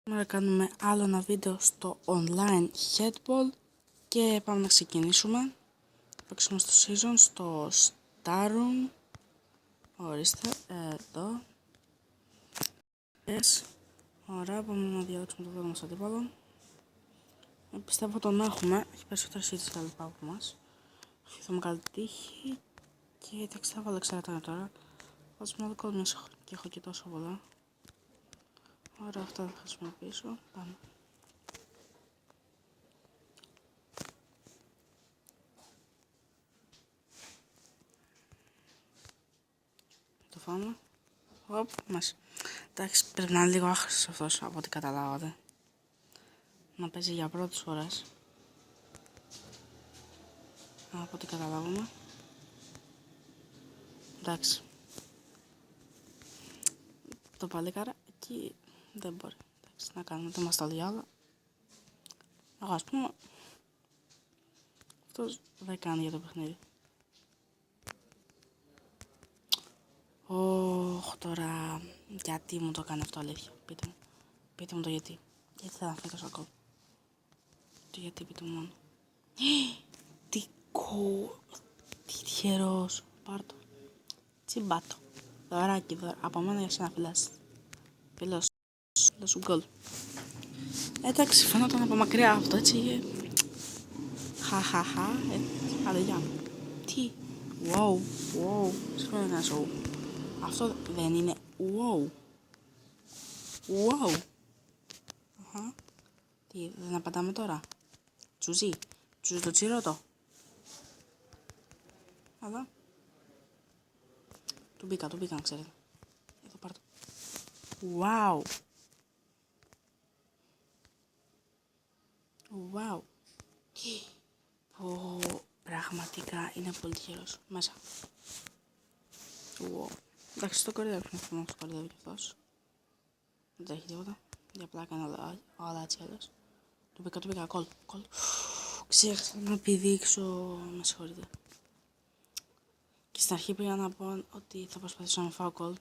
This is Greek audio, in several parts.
Σήμερα κάνουμε άλλο ένα βίντεο στο online headball και πάμε να ξεκινήσουμε. Παίξουμε στο season, στο Starum. Ορίστε, εδώ. Yes. Ωραία, πάμε να διαλέξουμε το δικό μας αντίπαλο. Πιστεύω τον έχουμε, έχει περισσότερες σύντες και λοιπά από εμάς. Ευχηθούμε καλή τύχη και εντάξει, θα βάλω εξαρτάται τώρα. Βάζω μοναδικό μέσα και έχω και τόσο πολλά. Ωραία, αυτά θα χρησιμοποιήσω. Πάμε. Το φάμε. Οπ, μας. Εντάξει, πρέπει να είναι λίγο άχρηστος αυτός από ό,τι καταλάβατε. Να παίζει για πρώτες φορές. Από ό,τι καταλάβουμε. Εντάξει. Το παλίκαρα εκεί δεν μπορεί. Εντάξει, να κάνουμε, δεν μας τα λέει άλλα. Εγώ ας πούμε, αυτός δεν κάνει για το παιχνίδι. Ωχ, τώρα, γιατί μου το κάνει αυτό, αλήθεια, πείτε μου. Πείτε μου το γιατί. Γιατί θα φύγω τόσο ακόμα. Το γιατί, πείτε μου μόνο. Τι τυχερός. Πάρ' το. Τσιμπάτο. Δωράκι, από μένα για σένα φιλάς. Φιλός. Φιλός γκολ. Εντάξει, φαίνονταν από μακριά αυτό, έτσι. Χαχαχα, αδελιά. Τι. Wow. Συγχωρείτε ένα σοου. Αυτό δεν είναι wow. Αχα. Τι, δεν απαντάμε τώρα. Τσουζί το τσιρότο. Εδώ. Του μπήκα, να ξέρετε. Εδώ πάρ' το. Wow. Πραγματικά είναι πολύ τυχερός. Μέσα. Εντάξει, στο κορυδεύει. Να στο κορυδεύει κι αυτός. Δεν τρέχει τίποτα. Για πλάκα είναι όλα έτσι άλλως. Του μπήκα. Κολ. Ξέχασα να πηδήξω. Με συγχωρείτε. Και στην αρχή πήγα να πω ότι θα προσπαθήσω να φάω κολ.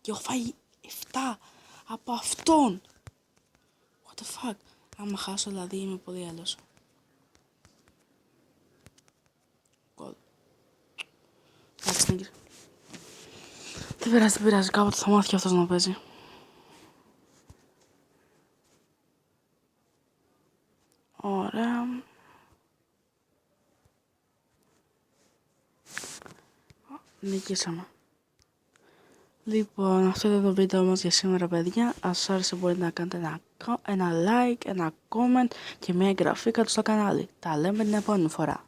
Και έχω φάει 7 από αυτόν. What the fuck. Άμα χάσω δηλαδή είμαι πολύ άλλος. Κολ. Εντάξει, νίγκρ. Δεν πειράζει. Κάποτε θα μάθει και αυτός να παίζει. Ωραία. Νικήσαμε. Λοιπόν, αυτό ήταν το βίντεο μας για σήμερα, παιδιά. Αν σας άρεσε μπορείτε να κάνετε ένα like, ένα comment και μια εγγραφή κάτω στο κανάλι. Τα λέμε την επόμενη φορά.